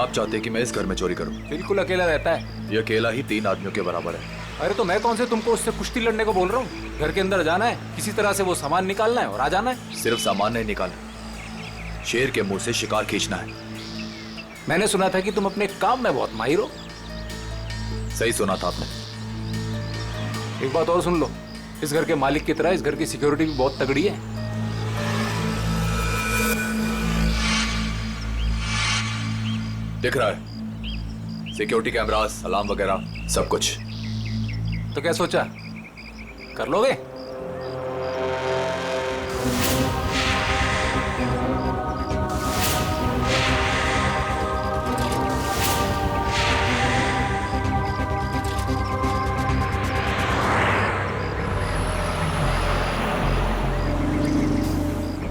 आप चाहते कि मैं इस घर में चोरी करूं? बिल्कुल अकेला रहता है। ये अकेला ही 3 आदमियों के बराबर है। अरे तो मैं कौन से तुमको उससे कुश्ती लड़ने को बोल रहा हूँ। घर के अंदर जाना है, किसी तरह से वो सामान निकालना है और आ जाना है। सिर्फ सामान नहीं निकालना, शेर के मुंह से शिकार खींचना है। मैंने सुना था कि तुम अपने काम में बहुत माहिर हो। सही सुना था आपने। एक बात और सुन लो, इस घर के मालिक की तरह इस घर की सिक्योरिटी भी बहुत तगड़ी है। दिख रहा है, सिक्योरिटी कैमरास, अलार्म वगैरह सब कुछ। तो क्या सोचा, कर लोगे?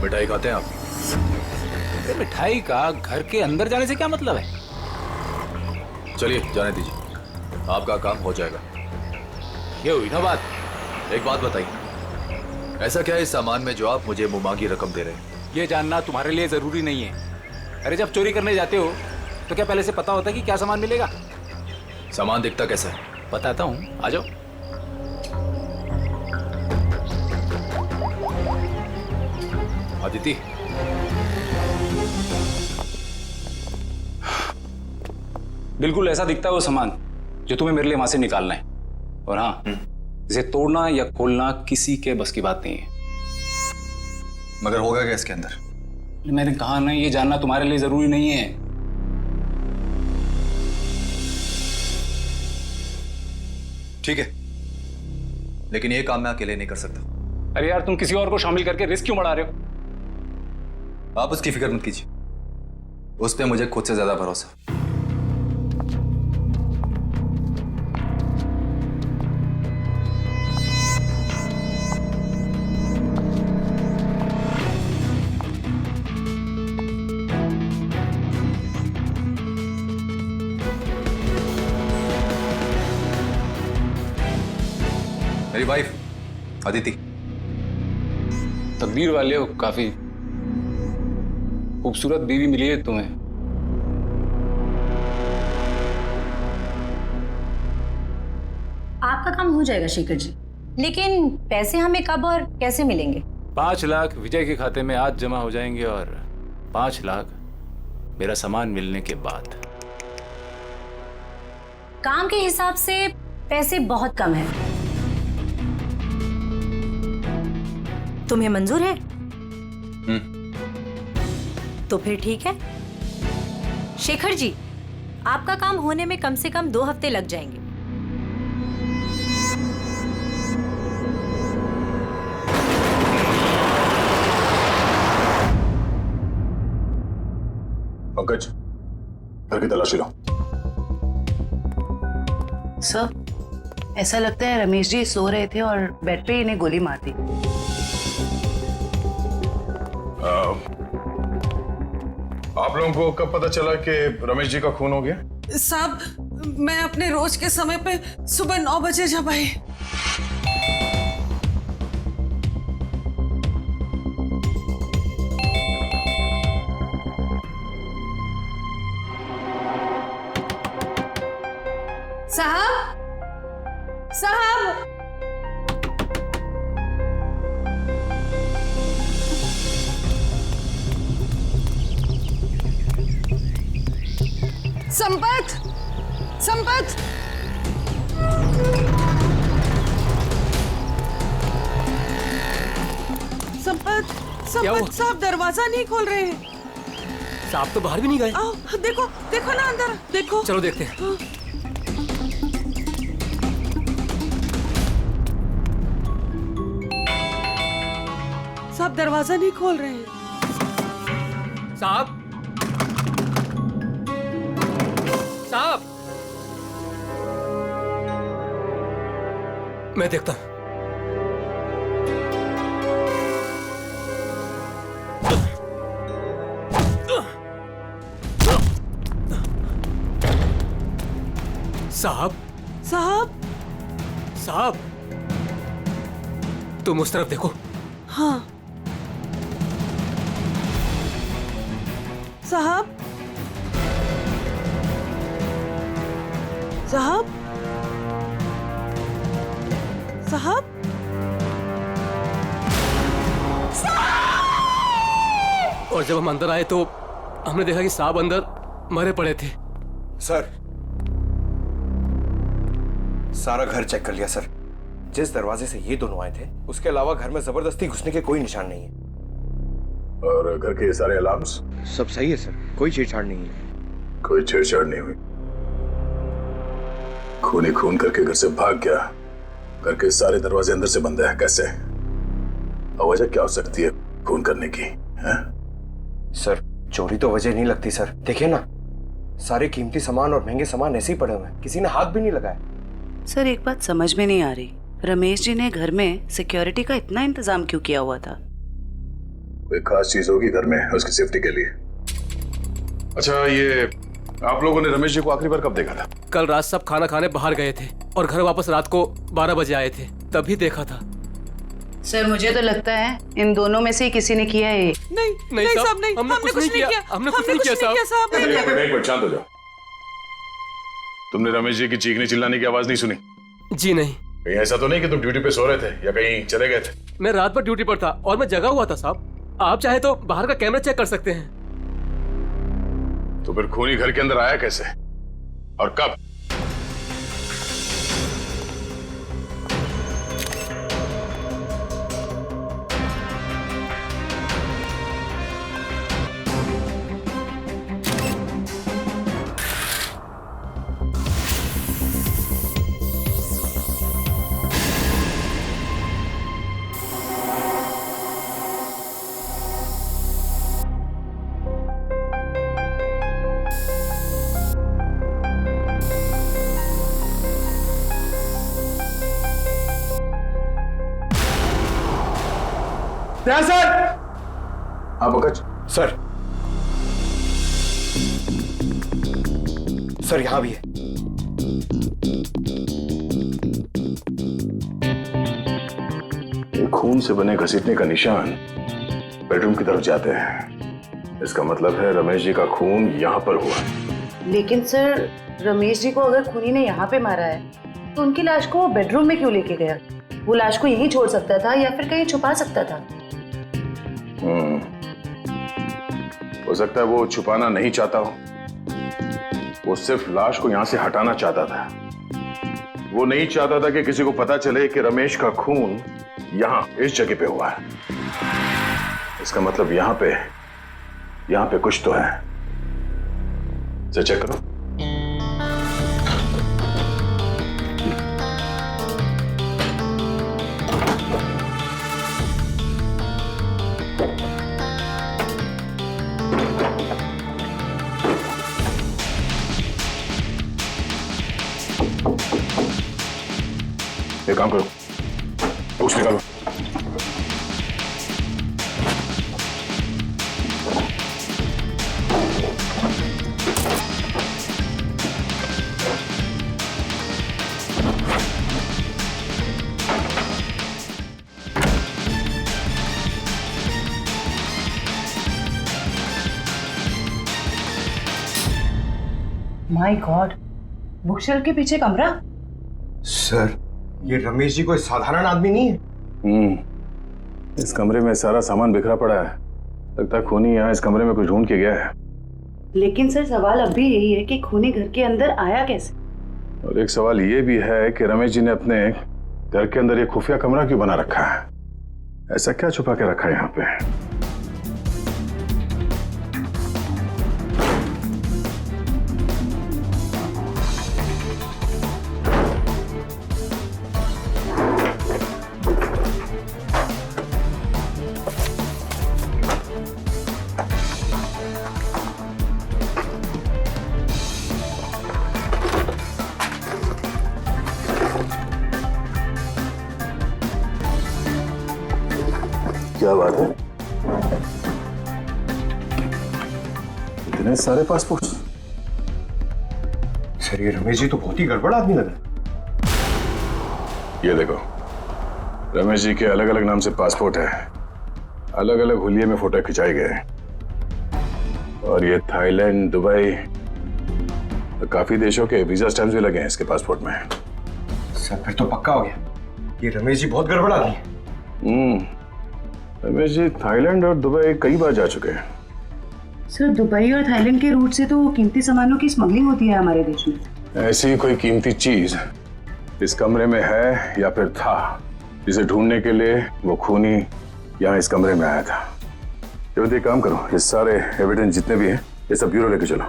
मिठाई खाते हैं आप? अरे मिठाई का घर के अंदर जाने से क्या मतलब है? चलिए जाने दीजिए, आपका काम हो जाएगा। ये हुई ना बात। एक बात बताइए, ऐसा क्या है इस सामान में जो आप मुझे मुंहमांगी रकम दे रहे हैं? ये जानना तुम्हारे लिए जरूरी नहीं है। अरे जब चोरी करने जाते हो तो क्या पहले से पता होता है कि क्या सामान मिलेगा? सामान दिखता कैसा है? बताता हूँ, आ जाओ। अदिति, बिल्कुल ऐसा दिखता है वो सामान जो तुम्हें मेरे लिए वहां से निकालना है। और हाँ, इसे तोड़ना या खोलना किसी के बस की बात नहीं है। मगर होगा क्या इसके अंदर? मैंने कहा ना, ये जानना तुम्हारे लिए जरूरी नहीं है। ठीक है, लेकिन ये काम मैं अकेले नहीं कर सकता। अरे यार, तुम किसी और को शामिल करके रिस्क क्यों बढ़ा रहे हो? आप उसकी फिक्र मत कीजिए, उस पे मुझे खुद से ज्यादा भरोसा। मेरी वाइफ अदिति। तकदीर वाले हो, काफी खूबसूरत बीवी मिली है तुम्हें। आपका काम हो जाएगा शेखर जी, लेकिन पैसे हमें कब और कैसे मिलेंगे? 5 लाख विजय के खाते में आज जमा हो जाएंगे और 5 लाख मेरा सामान मिलने के बाद। काम के हिसाब से पैसे बहुत कम है। तुम्हें मंजूर है? तो फिर ठीक है शेखर जी, आपका काम होने में कम से कम 2 हफ्ते लग जाएंगे। पंकज, घर की तलाशी लो। सर, ऐसा लगता है रमेश जी सो रहे थे और बेड पे इन्हें गोली मार दी। आप लोगों को कब पता चला कि रमेश जी का खून हो गया? साहब, मैं अपने रोज के समय पे सुबह 9 बजे जब आई। साहब, साहब, संपत, संपत, संपत, संपत साहब दरवाजा नहीं खोल रहे हैं। साहब तो बाहर भी नहीं गए। आओ, देखो, देखो ना अंदर, देखो। चलो देखते हैं। साहब दरवाजा नहीं खोल रहे हैं। साहब, साहब, मैं देखता हूं। साहब, साहब, साहब, तुम उस तरफ देखो। हाँ साहब, साहब साहब और जब हम अंदर आए तो हमने देखा कि साहब अंदर मरे पड़े थे। सर, सारा घर चेक कर लिया सर। जिस दरवाजे से ये दोनों आए थे उसके अलावा घर में जबरदस्ती घुसने के कोई निशान नहीं है। और घर के सारे अलार्म्स? सब सही है सर, कोई छेड़छाड़ नहीं है। कोई छेड़छाड़ नहीं हुई। खून ही खून करके घर से भाग गया। घर के सारे दरवाजे अंदर से बंद है, कैसे? वजह क्या हो सकती है खून करने की? है? सर, चोरी तो वजह नहीं लगती सर। देखिए ना, सारे कीमती सामान और महंगे सामान ऐसे ही पड़े हुए हैं, किसी ने हाथ भी नहीं लगाया। सर एक बात समझ में नहीं आ रही, रमेश जी ने घर में सिक्योरिटी का इतना इंतजाम क्यों किया हुआ था? कोई खास चीज होगी घर में उसकी सेफ्टी के लिए। अच्छा, ये आप लोगों ने रमेश जी को आखिरी बार कब देखा था? कल रात सब खाना खाने बाहर गए थे और घर वापस रात को 12 बजे आए थे, तभी देखा था। सर मुझे तो लगता है इन दोनों में से ही किसी ने किया है। नहीं साहब, नहीं, हमने कुछ नहीं किया। हमने कुछ नहीं किया साहब। एक मिनट शांत हो जाओ। तुमने रमेश जी की चीखने चिल्लाने की आवाज नहीं सुनी? जी नहीं। कहीं ऐसा तो नहीं कि तुम ड्यूटी पे सो रहे थे या कहीं चले गए थे? मैं रात भर ड्यूटी पर था और मैं जगा हुआ था साहब। आप चाहे तो बाहर का कैमरा चेक कर सकते हैं। तो फिर खूनी घर के अंदर आया कैसे और कब? सर। हाँ पंकज। सर यहाँ भी है। ये खून से बने घसीटने का निशान बेडरूम की तरफ जाते हैं। इसका मतलब है रमेश जी का खून यहाँ पर हुआ। लेकिन सर रमेश जी को अगर खूनी ने यहाँ पे मारा है तो उनकी लाश को वो बेडरूम में क्यों लेके गया? वो लाश को यहीं छोड़ सकता था या फिर कहीं छुपा सकता था। हो सकता है वो छुपाना नहीं चाहता हो, वो सिर्फ लाश को यहां से हटाना चाहता था। वो नहीं चाहता था कि किसी को पता चले कि रमेश का खून यहां इस जगह पे हुआ है। इसका मतलब यहां पे कुछ तो है। चेक करो। एक काम करो, उस निकालो। माय गॉड, बुकशेल्फ के पीछे कमरा। सर, ये रमेश जी कोई साधारण आदमी नहीं है। इस कमरे में सारा सामान बिखरा पड़ा है। लगता है खूनी यहाँ इस कमरे में कुछ ढूंढ के गया है। लेकिन सर सवाल अब भी यही है कि खूनी घर के अंदर आया कैसे? और एक सवाल ये भी है कि रमेश जी ने अपने घर के अंदर ये खुफिया कमरा क्यों बना रखा है? ऐसा क्या छुपा के रखा है यहाँ पे? क्या बात है, इतने सारे पासपोर्ट? सर, ये रमेश जी तो बहुत ही गड़बड़ आदमी लग रहा है। ये देखो, रमेश जी के अलग अलग नाम से पासपोर्ट है, अलग अलग हुलिये में फोटो खिंचाए गए। और ये थाईलैंड, दुबई, काफी देशों के वीजा स्टैम्प्स भी लगे हैं इसके पासपोर्ट में। सर फिर तो पक्का हो गया, ये रमेश जी बहुत गड़बड़ आदमी है। रमेश जी थाईलैंड और दुबई कई बार जा चुके हैं। सर दुबई और थाईलैंड के रूट से तो कीमती सामानों की स्मगलिंग होती है हमारे देश में। ऐसी कोई कीमती चीज इस कमरे में है या फिर था, जिसे ढूंढने के लिए वो खूनी यहाँ इस कमरे में आया था। तो एक काम करो, ये सारे एविडेंस जितने भी हैं ये सब ब्यूरो लेके चलो।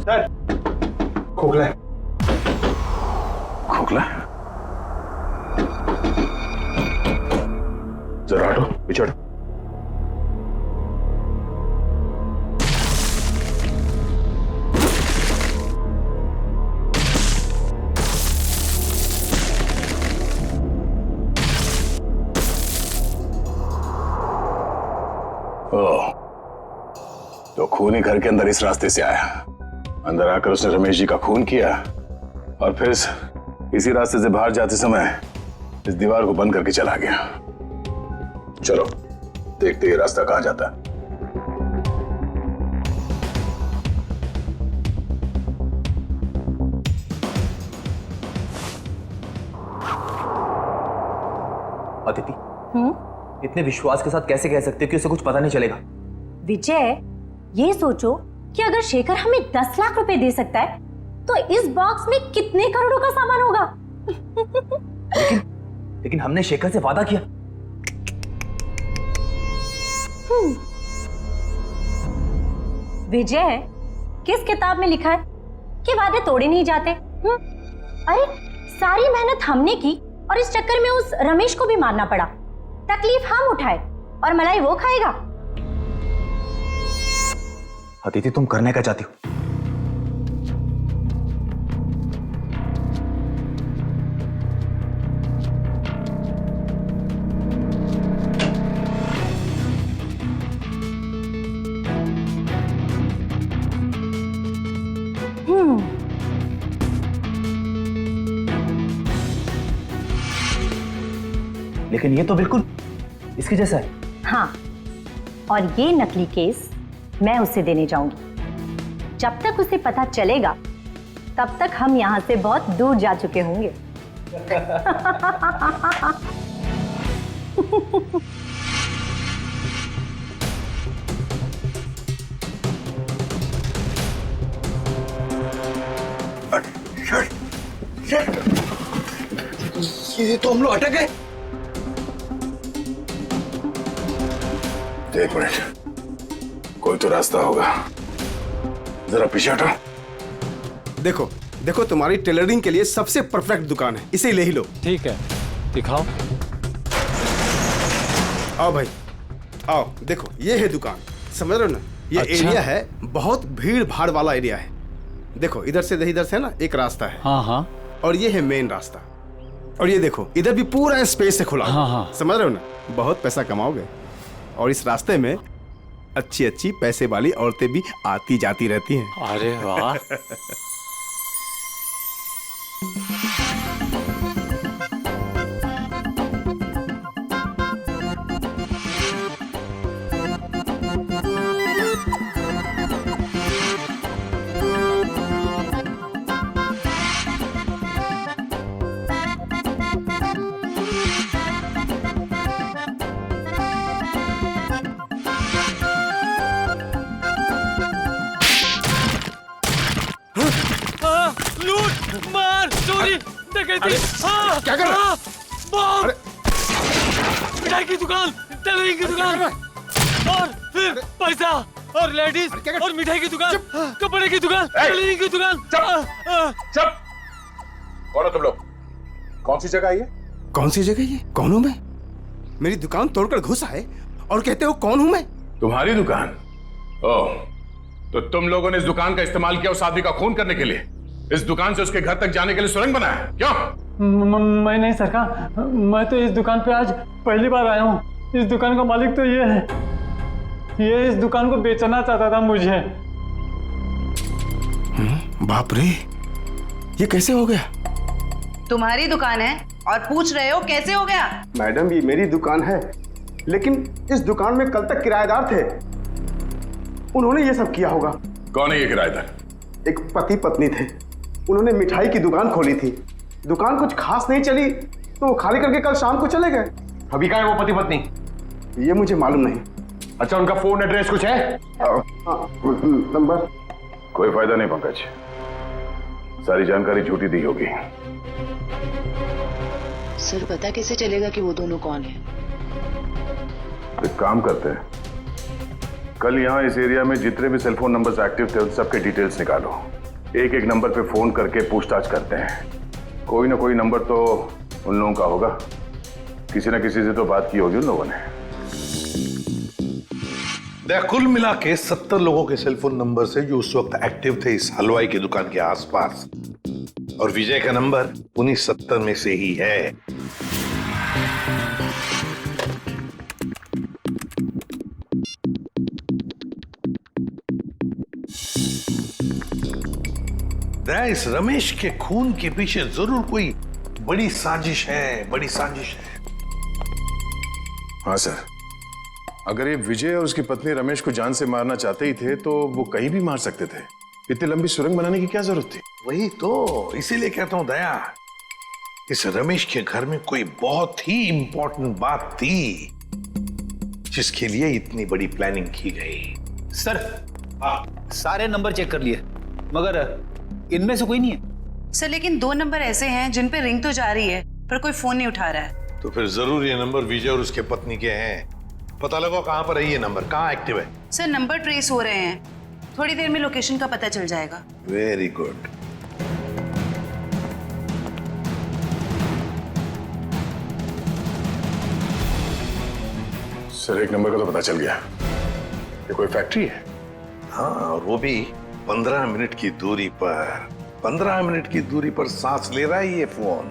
सर खोखला है। खोखला? जरा हटो, पिछड़। ओह, तो खूनी घर के अंदर इस रास्ते से आया। अंदर आकर उसने रमेश जी का खून किया और फिर इसी रास्ते से बाहर जाते समय इस दीवार को बंद करके चला गया। चलो देखते ये रास्ता कहां जाता है। अदिति, इतने विश्वास के साथ कैसे कह सकते हो कि उसे कुछ पता नहीं चलेगा? विजय, ये सोचो कि अगर शेखर हमें 10 लाख रुपए दे सकता है तो इस बॉक्स में कितने करोड़ों का सामान होगा। लेकिन हमने शेखर से वादा किया। विजय, किस किताब में लिखा है कि वादे तोड़े नहीं जाते? अरे सारी मेहनत हमने की और इस चक्कर में उस रमेश को भी मारना पड़ा। तकलीफ हम उठाए और मलाई वो खाएगा। अदिति, तुम करने क्या चाहती हो? लेकिन ये तो बिल्कुल इसके जैसा है। हाँ, और ये नकली केस मैं उसे देने जाऊंगी। जब तक उसे पता चलेगा तब तक हम यहां से बहुत दूर जा चुके होंगे। ये तो हम लोग अटक गए। एक मिनट, कोई तो रास्ता होगा। जरा पीछे हटो। देखो देखो, तुम्हारी टेलरिंग के लिए सबसे परफेक्ट दुकान है, इसे ले ही लो। ठीक है, दिखाओ। आओ भाई आओ, देखो ये है दुकान, समझ रहे हो ना? ये अच्छा। एरिया है, बहुत भीड़ भाड़ वाला एरिया है। देखो इधर से ना एक रास्ता है। हाँ हाँ, और ये है मेन रास्ता। और ये देखो इधर भी पूरा स्पेस है खुला। हाँ हाँ, समझ रहे हो ना? बहुत पैसा कमाओगे। और इस रास्ते में अच्छी अच्छी पैसे वाली औरतें भी आती जाती रहती हैं। अरे वाह। लूट मार चोरी डकैती। क्या कर रहा है? बम, अरे मिठाई की दुकान, टेलरिंग की दुकान और फिर पैसा और लेडीज क्या कर- और मिठाई की दुकान, कपड़े की दुकान, टेलरिंग की दुकान। चुप! कौन हो तुम लोग? कौन सी जगह है ये? कौन सी जगह ये? कौन हूं मैं? मेरी दुकान तोड़कर घुस आए और कहते हो कौन हूं मैं? तुम्हारी दुकान? ओह, तो तुम लोगों ने इस दुकान का इस्तेमाल किया उस आदमी का खून करने के लिए? इस दुकान से उसके घर तक जाने के लिए सुरंग बनाया? क्यों? मैं नहीं सरकार, मैं तो इस दुकान पे आज पहली बार आया हूँ। इस दुकान का मालिक तो ये है, ये इस दुकान को बेचना चाहता था मुझे। बाप रे, ये कैसे हो गया? तुम्हारी दुकान है और पूछ रहे हो कैसे हो गया? मैडम ये मेरी दुकान है, लेकिन इस दुकान में कल तक किराएदार थे, उन्होंने ये सब किया होगा। कौन है ये किराएदार? एक पति पत्नी थे, उन्होंने मिठाई की दुकान खोली थी, दुकान कुछ खास नहीं चली तो वो खाली करके कल शाम को चले गए। अभी कहाँ है वो पति पत्नी? ये मुझे मालूम नहीं। अच्छा, उनका फोन एड्रेस कुछ है? नंबर? कोई फायदा नहीं पंकज, सारी जानकारी झूठी दी होगी। सर पता कैसे चलेगा कि वो दोनों कौन है? एक काम करते हैं, कल यहाँ इस एरिया में जितने भी सेलफोन नंबर्स एक्टिव थे उन सबके डिटेल्स निकालो, एक एक नंबर पे फोन करके पूछताछ करते हैं। कोई ना कोई नंबर तो उन लोगों का होगा, किसी ना किसी से तो बात की होगी उन लोगों ने। कुल मिला के 70 लोगों के सेलफोन नंबर से जो उस वक्त एक्टिव थे इस हलवाई की दुकान के आसपास, और विजय का नंबर उन्हीं 70 में से ही है। इस रमेश के खून के पीछे जरूर कोई बड़ी साजिश है, बड़ी साजिश है। हाँ सर, अगर ये विजय और उसकी पत्नी रमेश को जान से मारना चाहते ही थे तो वो कहीं भी मार सकते थे। इतनी लंबी सुरंग बनाने की क्या जरूरत थी? वही तो, इसीलिए कहता हूं दया, इस रमेश के घर में कोई बहुत ही इंपॉर्टेंट बात थी जिसके लिए इतनी बड़ी प्लानिंग की गई। सर सारे नंबर चेक कर लिए मगर इनमें से कोई नहीं है। सर लेकिन 2 नंबर ऐसे हैं जिन पे रिंग तो जा रही है पर कोई फोन नहीं उठा रहा है। तो फिर जरूर ये नंबर विजय और उसके पत्नी के हैं। पता लगाओ कहां पर है ये नंबर, कहां एक्टिव है। सर नंबर ट्रेस हो रहे हैं, थोड़ी देर में लोकेशन का पता चल जाएगा। Very good. सर एक नंबर का तो पता चल गया, ये कोई फैक्ट्री है। हाँ, और वो भी 15 मिनट की दूरी पर। 15 मिनट की दूरी पर सांस ले रहा है ये फोन।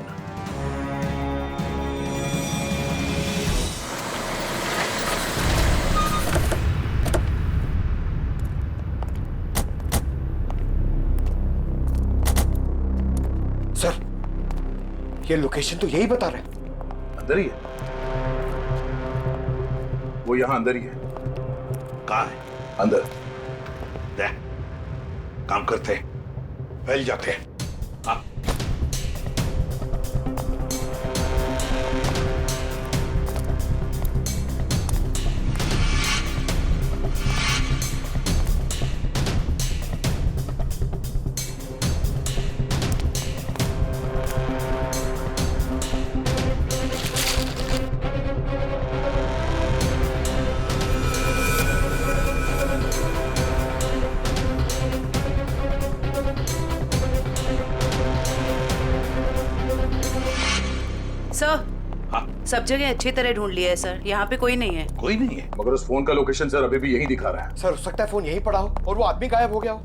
सर ये लोकेशन तो यही बता रहा है। अंदर ही है वो, यहां अंदर ही है। कहां है? अंदर। काम करते हैं, फैल जाते हैं। हाँ। सब जगह अच्छी तरह ढूंढ लिया है सर, यहाँ पे कोई नहीं है। कोई नहीं है? मगर उस फोन का लोकेशन सर अभी भी यही दिखा रहा है। सर हो सकता है फोन यहीं पड़ा हो और वो आदमी गायब हो गया हो।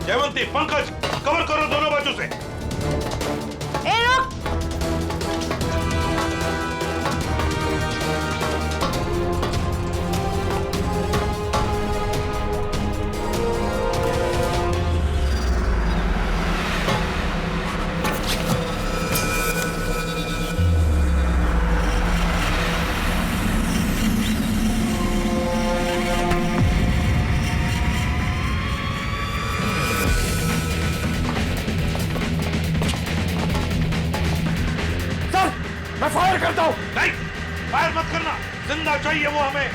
जयवंती, पंकज, कवर करो दोनों बाजू से। ए रुक! मैं फायर करता हूं। नहीं, फायर मत करना, जिंदा चाहिए वो हमें।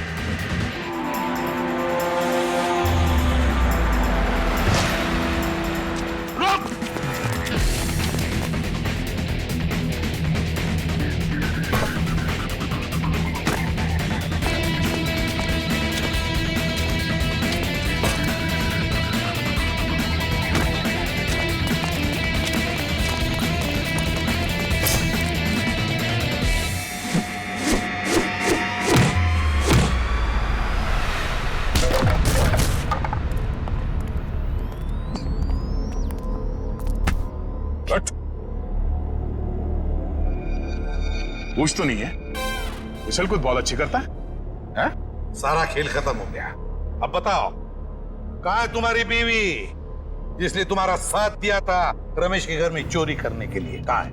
रुक! पूछ तो नहीं है? विशल कुछ बहुत अच्छी करता है? सारा खेल खत्म हो गया। अब बताओ, कहाँ है तुम्हारी बीवी जिसने तुम्हारा साथ दिया था रमेश के घर में चोरी करने के लिए? कहाँ है?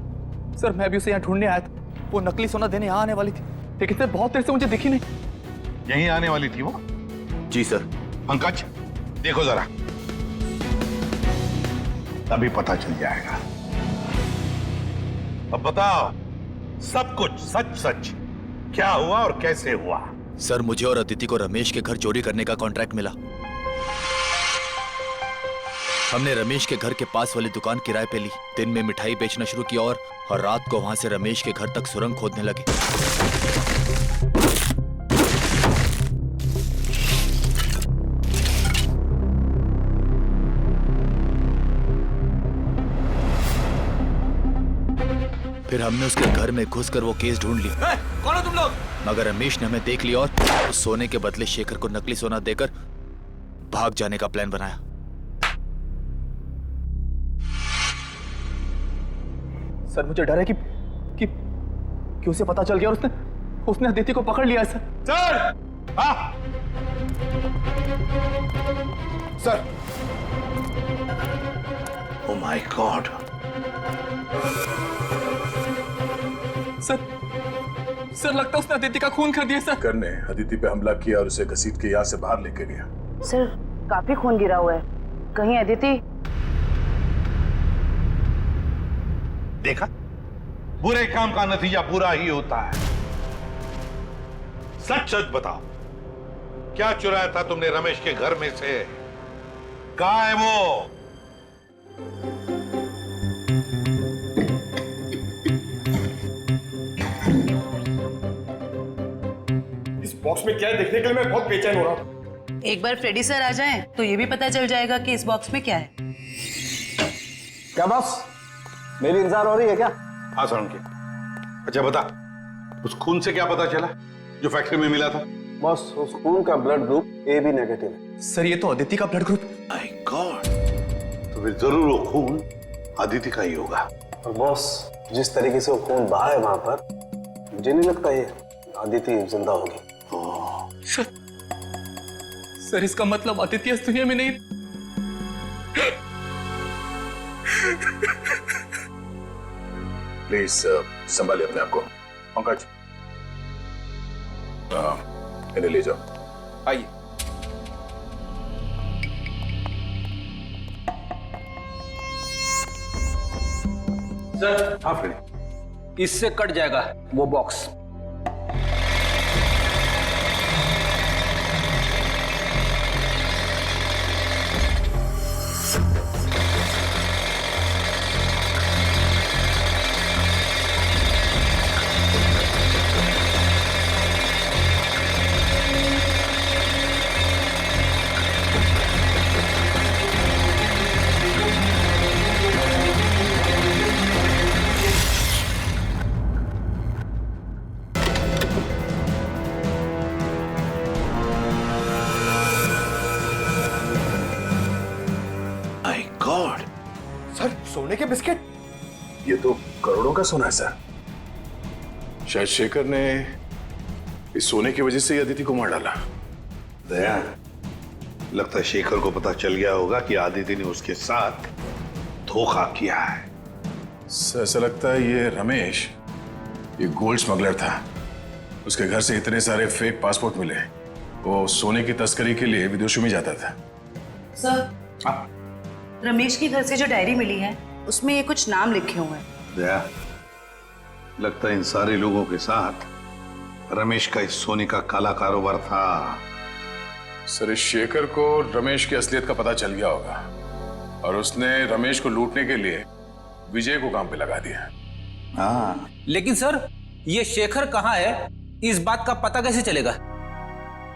सर मैं भी उसे यहाँ ढूंढने आया था, वो नकली सोना देने यहाँ आने वाली थी, लेकिन सर बहुत देर से मुझे दिखी नहीं। यहीं आने वाली थी वो? जी सर। पंकज देखो जरा, तभी पता चल जाएगा। अब बताओ सब कुछ सच सच क्या हुआ और कैसे हुआ? सर मुझे और अदिति को रमेश के घर चोरी करने का कॉन्ट्रैक्ट मिला। हमने रमेश के घर के पास वाली दुकान किराए पे ली, दिन में मिठाई बेचना शुरू किया और रात को वहां से रमेश के घर तक सुरंग खोदने लगे। फिर हमने उसके घर में घुसकर वो केस ढूंढ लिया। कौन हो तुम लोग? मगर रमेश ने हमें देख लिया और उस सोने के बदले शेखर को नकली सोना देकर भाग जाने का प्लान बनाया। सर मुझे डर है कि उसे पता चल गया और उसने अदिति को पकड़ लिया। Sir sir oh my God. Sir लगता है उसने अदिति का खून कर दिया। सर करने अदिति पे हमला किया और उसे घसीट के यहाँ से बाहर लेके गया। सर काफी खून गिरा हुआ है, कहीं अदिति? देखा, बुरे काम का नतीजा बुरा ही होता है। सच सच बताओ, क्या चुराया था तुमने रमेश के घर में से? कहाँ है वो? इस बॉक्स में क्या है देखने के लिए मैं बहुत बेचैन हो रहा हूँ। एक बार फ्रेडी सर आ जाएं तो ये भी पता चल जाएगा कि इस बॉक्स में क्या है। क्या बॉस, मेरी इंतजार हो रही है क्या? हाँ सर। अच्छा बता, उस खून से क्या पता चला जो फैक्ट्री में मिला था? बॉस उस खून का ब्लड ग्रुप AB नेगेटिव है। सर ये तो अदिति का ब्लड ग्रुप। माय गॉड, तो फिर जरूर वो खून अदिति का ही होगा। और बॉस जिस तरीके से वो खून बहा है वहां पर, मुझे नहीं लगता ये अदिति जिंदा होगी। सर इसका मतलब अदिति इस दुनिया में नहीं। प्लीज संभालिए अपने आप को। पंकज इन्हें ले जाओ। आइए। सर हाँ फ्रेडी, इससे कट जाएगा वो बॉक्स। सर सोने के बिस्किट? ये तो करोड़ों का सोना है सर। शायद शेखर ने इस सोने की वजह से ही अदिति को मार डाला। दया, लगता है शेखर को पता चल गया होगा कि आदिति ने उसके साथ धोखा किया है। सर ऐसा लगता है ये रमेश ये गोल्ड स्मगलर था। उसके घर से इतने सारे फेक पासपोर्ट मिले। वो सोने की तस्करी के लिए विदेशों में जाता था। सर रमेश के घर से जो डायरी मिली है उसमें ये कुछ नाम लिखे हुए हैं। दया, लगता है इन सारे लोगों के साथ रमेश का इस सोने का काला कारोबार था। सर इस शेखर को रमेश की असलियत का पता चल गया होगा और उसने रमेश को लूटने के लिए विजय को काम पे लगा दिया। हाँ, लेकिन सर ये शेखर कहाँ है, इस बात का पता कैसे चलेगा?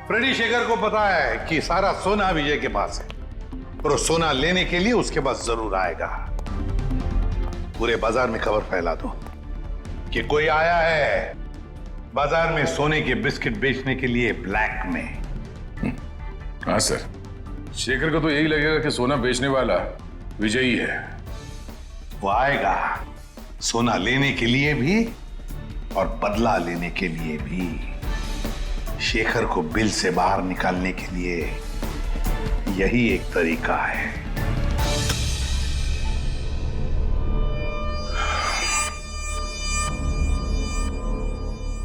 फ्रेडी शेखर को पता है कि सारा सोना विजय के पास है और वो सोना लेने के लिए उसके पास जरूर आएगा। पूरे बाजार में खबर फैला दो कि कोई आया है बाजार में सोने के बिस्किट बेचने के लिए ब्लैक में। हाँ सर, शेखर को तो यही लगेगा कि सोना बेचने वाला विजय ही है। वो आएगा सोना लेने के लिए भी और बदला लेने के लिए भी। शेखर को बिल से बाहर निकालने के लिए यही एक तरीका है।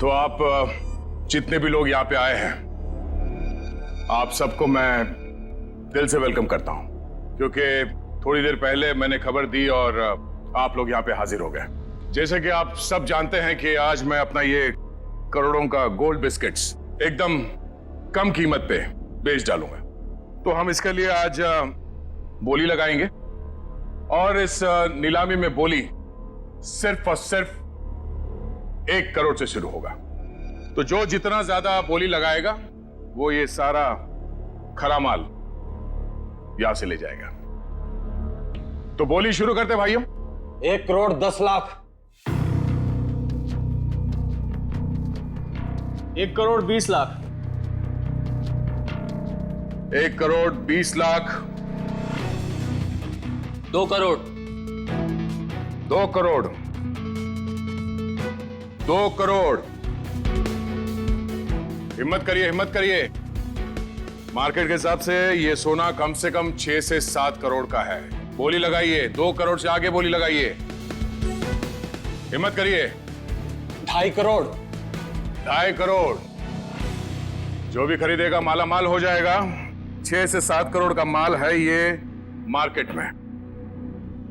तो आप जितने भी लोग यहाँ पे आए हैं, आप सबको मैं दिल से वेलकम करता हूं, क्योंकि थोड़ी देर पहले मैंने खबर दी और आप लोग यहाँ पे हाजिर हो गए। जैसे कि आप सब जानते हैं कि आज मैं अपना ये करोड़ों का गोल्ड बिस्किट्स एकदम कम कीमत पे बेच डालूंगा। तो हम इसके लिए आज बोली लगाएंगे और इस नीलामी में बोली सिर्फ और सिर्फ 1 करोड़ से शुरू होगा। तो जो जितना ज्यादा बोली लगाएगा वो ये सारा खरा माल यहां से ले जाएगा। तो बोली शुरू करते भाइयों। 1 करोड़ 10 लाख। 1 करोड़ 20 लाख। 1 करोड़ 20 लाख। 2 करोड़। 2 करोड़। 2 करोड़। हिम्मत करिए, हिम्मत करिए। मार्केट के हिसाब से ये सोना कम से कम 6 से 7 करोड़ का है। बोली लगाइए, 2 करोड़ से आगे बोली लगाइए। हिम्मत करिए। 2.5 करोड़। 2.5 करोड़। जो भी खरीदेगा माला माल हो जाएगा। 6 से 7 करोड़ का माल है ये मार्केट में।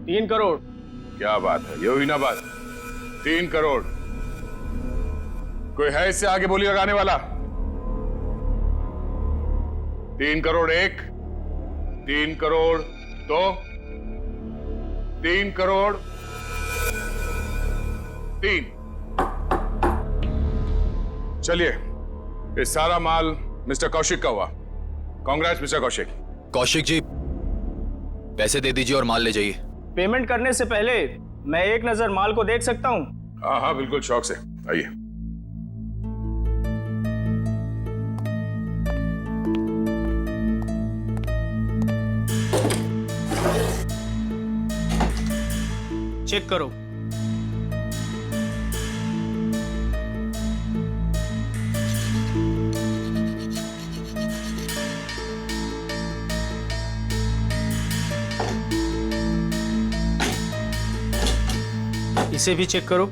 3 करोड़। क्या बात है, ये हुई ना बात। 3 करोड़। कोई है इससे आगे बोली लगाने वाला? 3 करोड़ 1, 3 करोड़ 2, 3 करोड़ 3। चलिए, ये सारा माल मिस्टर कौशिक का हुआ। कांग्रेस मिस्टर कौशिक। कौशिक जी, पैसे दे दीजिए और माल ले जाइए। पेमेंट करने से पहले मैं एक नजर माल को देख सकता हूँ? हाँ हाँ बिल्कुल, शौक से आइए। चेक करो। इसे भी चेक करो।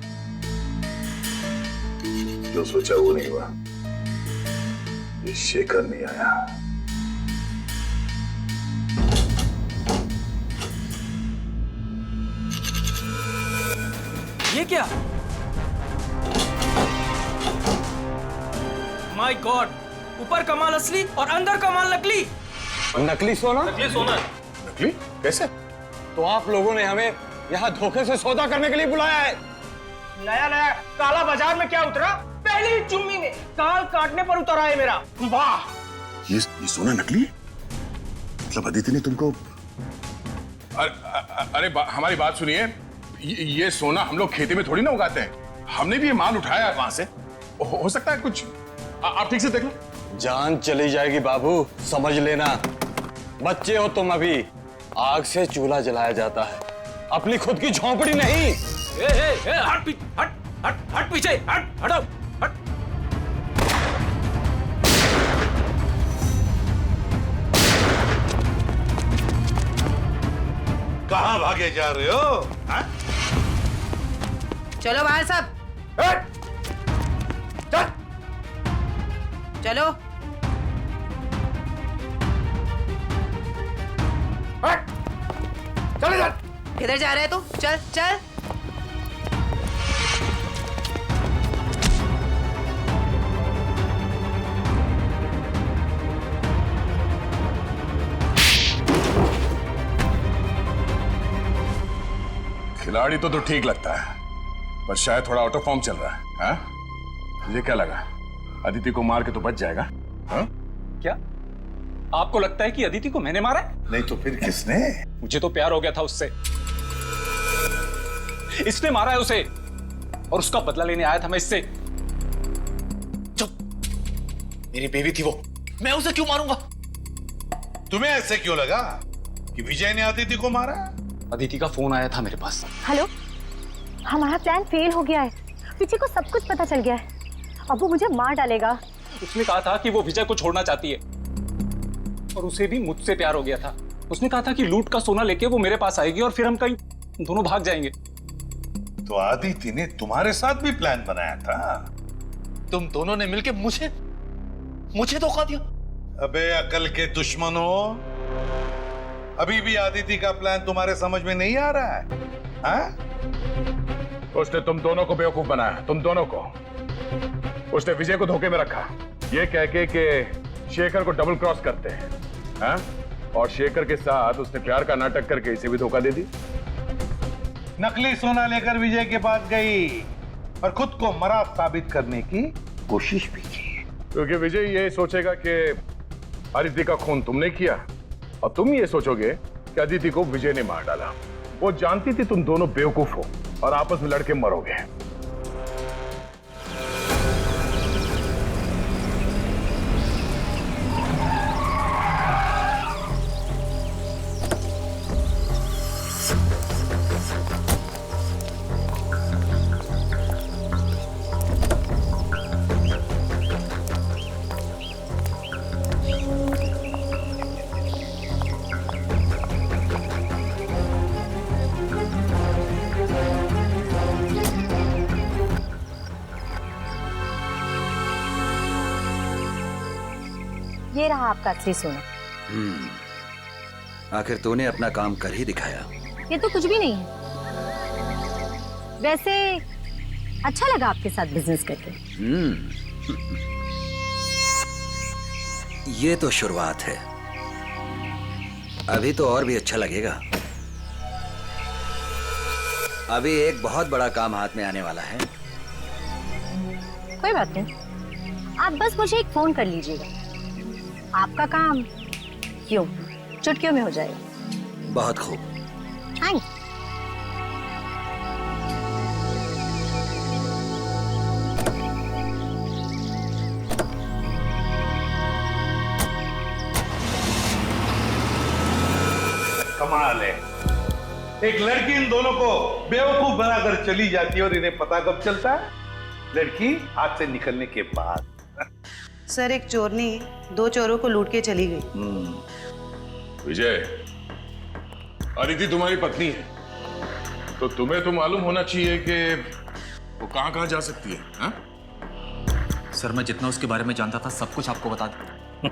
जो सोचा वो नहीं हुआ। ये शेखर नहीं आया। ये क्या? माय गॉड, ऊपर का माल असली और अंदर का माल नकली। नकली सोना? नकली सोना। नकली? कैसे? तो आप लोगों ने हमें यहाँ धोखे से सौदा करने के लिए बुलाया है? नया नया काला बाजार में क्या उतरा? पहली ही चुम्मी में काल काटने पर उतरा है मेरा। वाह! ये सोना नकली है? मतलब अदिति ने तुमको? अरे हमारी बात सुनिए। ये सोना हम लोग खेती में थोड़ी ना उगाते हैं। हमने भी ये माल उठाया है वहां से। हो सकता है कुछ। आप ठीक से देख लो। जान चली जाएगी बाबू, समझ लेना। बच्चे हो तुम अभी। आग से चूल्हा जलाया जाता है, अपनी खुद की झोंपड़ी नहीं। हट पीछे, हटो, हट। कहां भागे जा रहे हो? हा? चलो बाहर सब। चल। चलो। चले चल। किधर जा रहे है तू? चल चल। खिलाड़ी तो ठीक लगता है, पर शायद थोड़ा आउट ऑफ फॉर्म चल रहा है। हाँ? मुझे क्या लगा, अदिति को मार के तो बच जाएगा। हाँ? क्या आपको लगता है कि अदिति को मैंने मारा है? नहीं तो फिर किसने? मुझे तो प्यार हो गया था उससे। इसने मारा है उसे और उसका बदला लेने आया था मैं इससे। चुप, मेरी बेबी थी वो, मैं उसे क्यों मारूंगा? तुम्हें ऐसे क्यों लगा कि विजय ने अदिति को मारा? अदिति का फोन आया था मेरे पास। हेलो, हमारा प्लान फेल हो गया है। विजय को सब कुछ पता चल गया है, अब वो मुझे मार डालेगा। उसने कहा था कि वो विजय को छोड़ना चाहती है और उसे भी मुझसे प्यार हो गया था। उसने कहा था कि लूट का सोना लेके वो मेरे पास आएगी और फिर हम कहीं दोनों भाग जाएंगे। तो आदिति ने तुम्हारे साथ भी प्लान बनाया था। तुम दोनों ने मिलकर मुझे धोखा दिया। अबे अकल के दुश्मनों, अभी भी आदिति का प्लान तुम्हारे समझ में नहीं आ रहा है? हाँ? उसने तुम दोनों को बेवकूफ बनाया, तुम दोनों को। उसने विजय को धोखे में रखा, ये कह के कि शेखर को डबल क्रॉस करते हैं, हाँ? और शेखर के साथ उसने प्यार का नाटक करके इसे भी धोखा दे दी। नकली सोना लेकर विजय के पास गई और खुद को मरा साबित करने की कोशिश भी की, क्योंकि विजय ये सोचेगा कि आदिति का खून तुमने किया और तुम ये सोचोगे कि आदिति को विजय ने मार डाला। वो जानती थी तुम दोनों बेवकूफ हो और आपस में लड़के मरोगे। ये रहा आपका असली सोना। आखिर तूने अपना काम कर ही दिखाया। ये तो कुछ भी नहीं है। वैसे अच्छा लगा आपके साथ बिजनेस करके। ये तो शुरुआत है, अभी तो और भी अच्छा लगेगा। अभी एक बहुत बड़ा काम हाथ में आने वाला है। कोई बात नहीं, आप बस मुझे एक फोन कर लीजिएगा, आपका काम क्यों चुटकियों में हो जाएगा। बहुत खूब। थैंक्स। कमाल है, एक लड़की इन दोनों को बेवकूफ बनाकर चली जाती है और इन्हें पता कब चलता है? लड़की हाथ से निकलने के बाद। सर, एक चोरनी 2 चोरों को लूट के चली गई। विजय, आदिति तुम्हारी पत्नी है, तो तुम्हें तो मालूम होना चाहिए कि वो कहां कहां जा सकती है, हा? सर, मैं जितना उसके बारे में जानता था सब कुछ आपको बता दूं।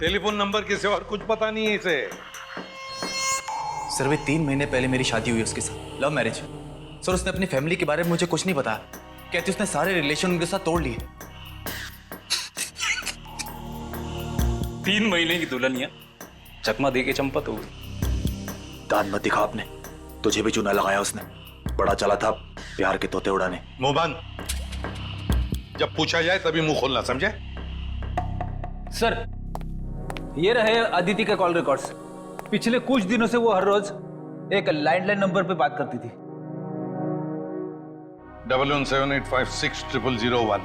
टेलीफोन नंबर के सिवा और कुछ पता नहीं है इसे। सर, वे 3 महीने पहले मेरी शादी हुई उसके साथ, लव मैरिज। सर, उसने अपनी फैमिली के बारे में मुझे कुछ नहीं बताया, कहती उसने सारे रिलेशन उनके साथ तोड़ लिए। 3 महीने की दुल्हनिया चकमा दे के चंपत हो गई। दान मत दिखा आपने, तुझे भी चूना लगाया उसने। बड़ा चला था प्यार के तोते उड़ाने। मुंह बंद, जब पूछा जाए तभी मुंह खोलना, समझे? सर, ये रहे अदिति के कॉल रिकॉर्ड्स। पिछले कुछ दिनों से वो हर रोज एक लैंडलाइन नंबर पे बात करती थी। 1178560001।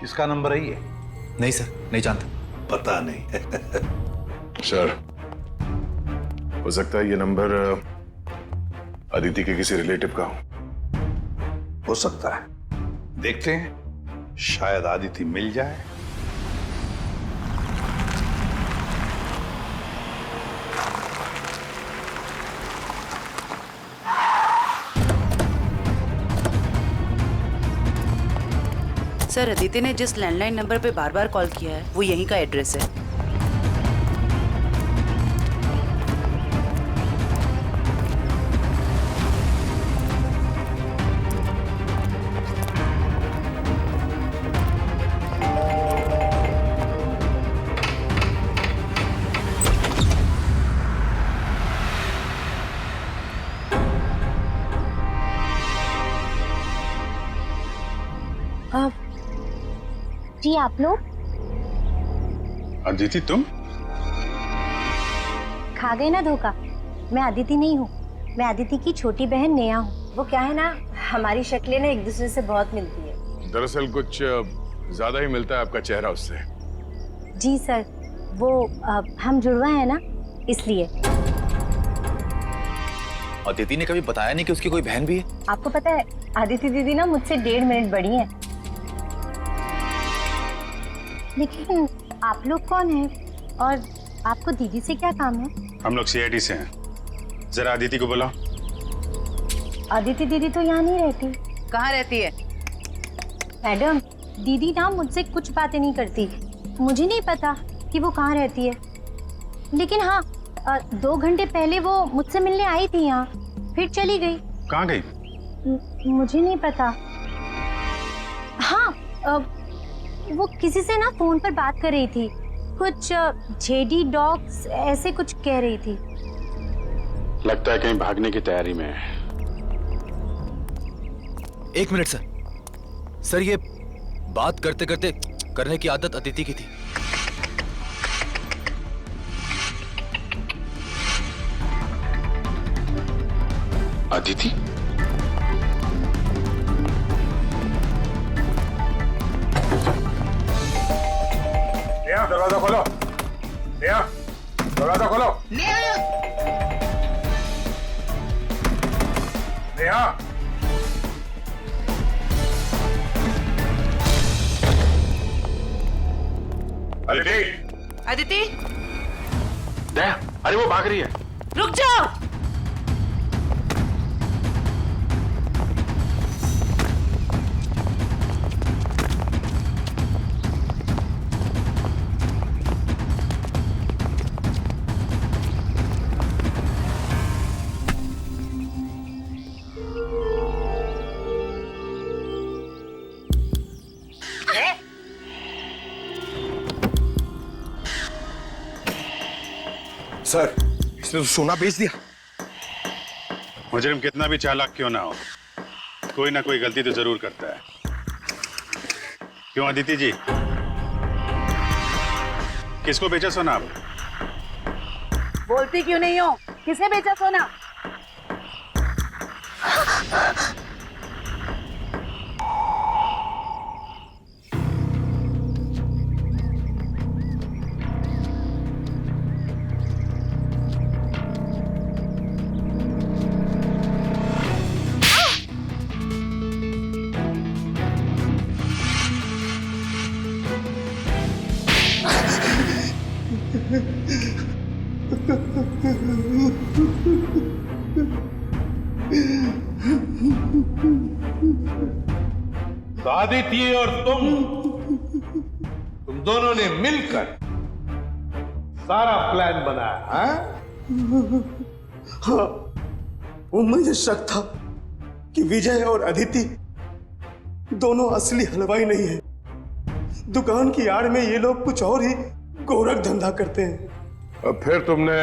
किसका नंबर है ये? नहीं सर, नहीं जानता। पता नहीं। सर, हो सकता है ये नंबर आदिति के किसी रिलेटिव का हो सकता है, देखते हैं, शायद आदिति मिल जाए। सर, अदिति ने जिस लैंडलाइन नंबर पे बार बार कॉल किया है वो यहीं का एड्रेस है। जी आप लोग? अदिति, तुम खा गए ना धोखा। मैं अदिति नहीं हूँ, मैं अदिति की छोटी बहन नेहा हूँ। वो क्या है ना, हमारी शक्लें ना एक दूसरे से बहुत मिलती है। दरअसल कुछ ज्यादा ही मिलता है आपका चेहरा उससे। जी सर, वो हम जुड़वा है ना, इसलिए। अदिति ने कभी बताया नहीं कि उसकी कोई बहन भी है। आपको पता है, आदिति दीदी ना मुझसे 1.5 मिनट बड़ी हैं। लेकिन आप लोग कौन हैं और आपको दीदी से क्या काम है? हम लोग सीआईडी से हैं। जरा आदिति को बुलाओ। आदिति दीदी तो यहाँ नहीं रहती। कहाँ रहती है? मैडम, दीदी ना मुझसे कुछ बातें नहीं करती। मुझे नहीं पता कि वो कहाँ रहती है, लेकिन हाँ 2 घंटे पहले वो मुझसे मिलने आई थी यहाँ, फिर चली गई। कहाँ गई? मुझे नहीं पता। हाँ वो किसी से ना फोन पर बात कर रही थी, कुछ जेडी डॉग्स ऐसे कुछ कह रही थी। लगता है कहीं भागने की तैयारी में है। 1 मिनट सर। सर ये बात करते करते करने की आदत अदिति की थी। अदिति? दरवाजा खोलो। दरवाजा खोलो। नेहा। अदिति। अदिति, अरे वो भाग रही है। रुक जाओ। सर, इसने तो सोना बेच दिया। मुजरिम कितना भी चालाक क्यों ना हो, कोई ना कोई गलती तो जरूर करता है। क्यों अदिति जी, किसको बेचा सोना आप? बोलती क्यों नहीं हो? किसे बेचा सोना? आदिति और तुम दोनों ने मिलकर सारा प्लान बनाया, हाँ? हाँ, वो मुझे शक था कि विजय और अदिति दोनों असली हलवाई नहीं है। दुकान की आड़ में ये लोग कुछ और ही गोरख धंधा करते हैं। अब फिर तुमने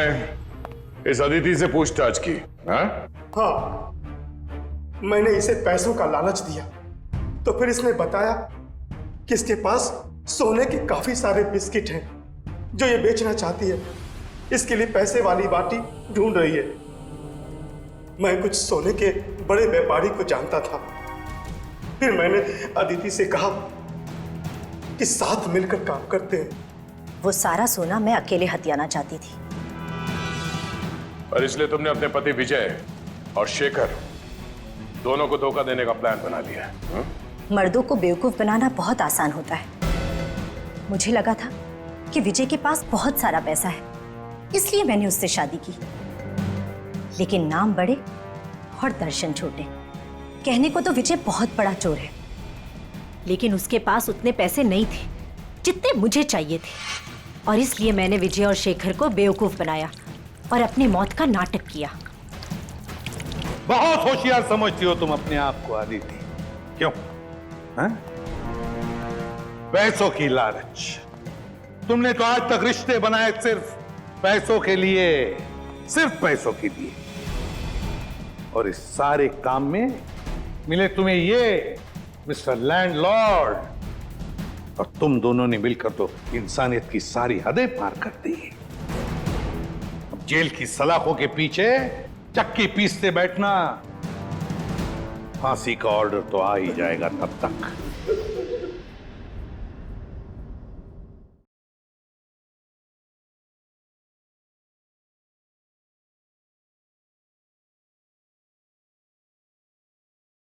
इस अदिति से पूछताछ की? हाँ? हाँ, मैंने इसे पैसों का लालच दिया, तो फिर इसने बताया कि इसके पास सोने के काफी सारे बिस्किट हैं जो ये बेचना चाहती है। इसके लिए पैसे वाली बाटी ढूंढ रही है। मैं कुछ सोने के बड़े व्यापारी को जानता था। फिर मैंने अदिति से कहा कि साथ मिलकर काम करते हैं। वो सारा सोना मैं अकेले हथियाना चाहती थी, और इसलिए तुमने अपने पति विजय और शेखर दोनों को धोखा देने का प्लान बना लिया। हाँ? मर्दों को बेवकूफ बनाना बहुत आसान होता है। मुझे लगा था कि विजय के पास बहुत सारा पैसा है, इसलिए मैंने उससे शादी की। लेकिन नाम बड़े और दर्शन छोटे। कहने को तो विजय बहुत बड़ा चोर है, लेकिन उसके पास उतने पैसे नहीं थे जितने मुझे चाहिए थे, और इसलिए मैंने विजय और शेखर को बेवकूफ बनाया और अपनी मौत का नाटक किया। बहुत होशियार समझती हो तुम अपने आप को आदिति, क्यों? हाँ? पैसों की लालच। तुमने तो आज तक रिश्ते बनाए सिर्फ पैसों के लिए, सिर्फ पैसों के लिए, और इस सारे काम में मिले तुम्हें ये मिस्टर लैंडलॉर्ड, और तुम दोनों ने मिलकर तो इंसानियत की सारी हदें पार कर दी। अब जेल की सलाखों के पीछे चक्की पीसते बैठना, फांसी का ऑर्डर तो आ ही जाएगा तब तक।